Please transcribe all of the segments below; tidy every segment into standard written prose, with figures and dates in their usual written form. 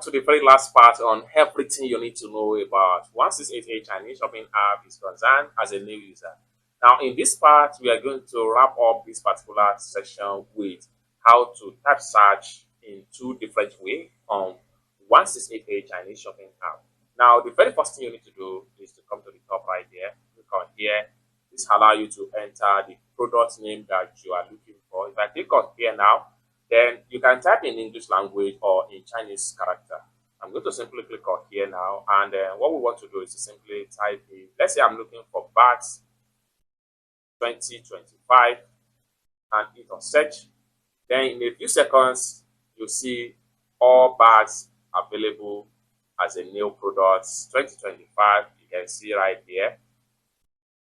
to the very last part on everything you need to know about 1688 Chinese shopping app is concerned as a new user. Now, in this part, we are going to wrap up this particular section with how to type search in two different ways on 1688 Chinese shopping app. Now, the very first thing you need to do is to come to the top right here, click on here. This allows you to enter the product name that you are looking for. If I click on here now, then you can type in English language or in Chinese character. I'm going to simply click on here now, and what we want to do is to simply type in, let's say I'm looking for bags 2025 and hit on search. Then in a few seconds, you'll see all bags available as a new product 2025. You can see right here.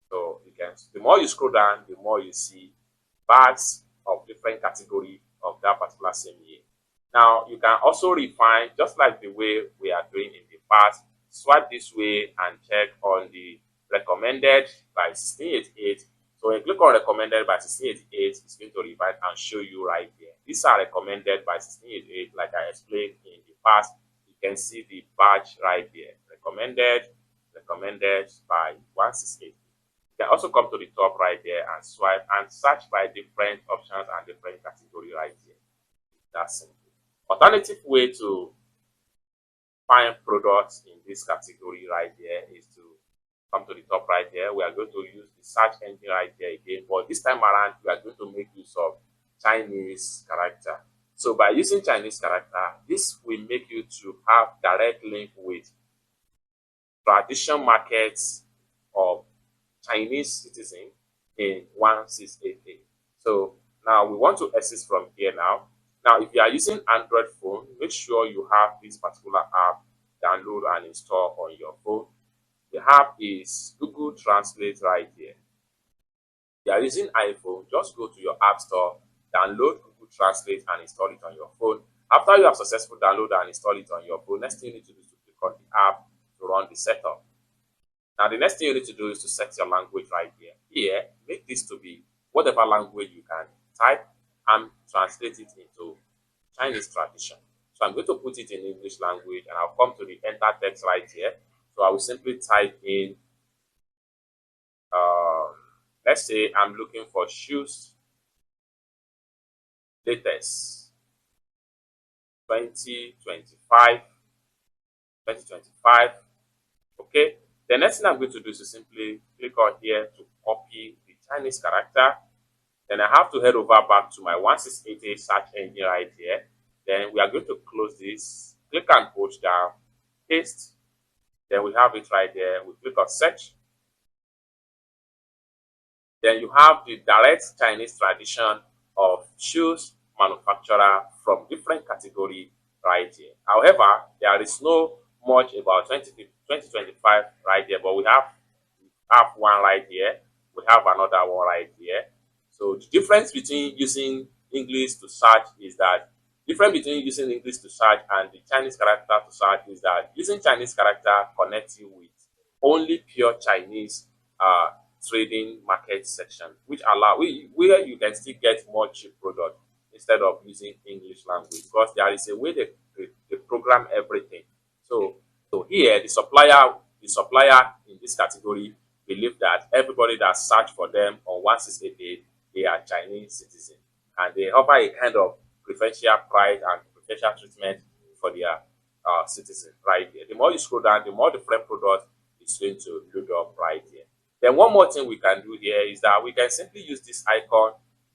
So you can, the more you scroll down, the more you see bags of different category of that particular same year. Now you can also refine, just like the way we are doing in the past. Swipe this way and check on the recommended by 1688. So when you click on recommended by 1688, it's going to refine and show you right here. These are recommended by 1688, like I explained in the past. You can see the badge right here. Recommended by 168. You can also come to the top right there and swipe and search by different options and different category right here. That's simple. Alternative way to find products in this category right here is to come to the top right here. We are going to use the search engine right here again, but this time around we are going to make use of Chinese character. So by using Chinese character, this will make you to have direct link with traditional markets of Chinese citizen in 1688. So now we want to exit from here now. Now, if you are using Android phone, make sure you have this particular app download and install on your phone. The app is Google Translate right here. If you are using iPhone, just go to your app store, download Google Translate and install it on your phone. After you have successfully downloaded and installed it on your phone, next thing you need to do is to click on the app to run the setup. Now, the next thing you need to do is to set your language right here. Here, make this to be whatever language you can type and translate it into Chinese tradition. So I'm going to put it in English language, and I'll come to the enter text right here. So I will simply type in, let's say I'm looking for shoes latest 2025. Okay. The next thing I'm going to do is to simply click on here to copy the Chinese character. Then I have to head over back to my 1688 search engine right here. Then we are going to close this, click and hold down, paste. Then we have it right there. We click on search. Then you have the direct Chinese tradition of shoes manufacturer from different category right here. However, there is no much about 2025 right here, but we have one right here. We have another one right here. So the difference between using English to search is that difference between using English to search and the Chinese character to search is that using Chinese character connects you with only pure Chinese trading market section, which allow where you can still get more cheap product instead of using English language, because there is a way they program everything. So here the supplier in this category believe that everybody that search for them on 1688, they are Chinese citizens, and they offer a kind of preferential price and preferential treatment for their citizens right here. The more you scroll down, the more different product is going to load up right here. Then one more thing we can do here is that we can simply use this icon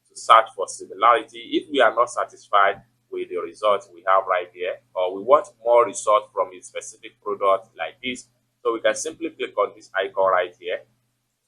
to search for similarity if we are not satisfied with the results we have right here, or we want more results from a specific product like this. So we can simply click on this icon right here.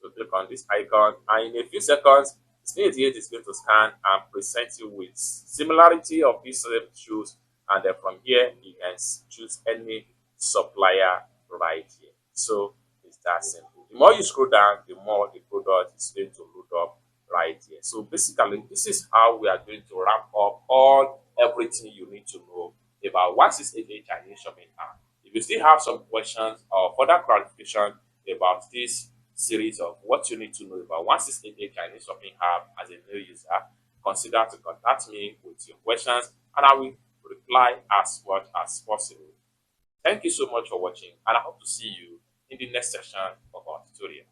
So click on this icon, and in a few seconds, 1688 is going to scan and present you with similarity of these same shoes, and then from here you can choose any supplier right here. So it's that simple. The more you scroll down, the more the product is going to load up right here. So basically, this is how we are going to wrap up everything you need to know about 1688 Chinese shopping app. If you still have some questions or further clarification about this series of what you need to know about 1688 Chinese shopping app as a new user, consider to contact me with your questions, and I will reply as much as possible. Thank you so much for watching, and I hope to see you in the next section of our tutorial.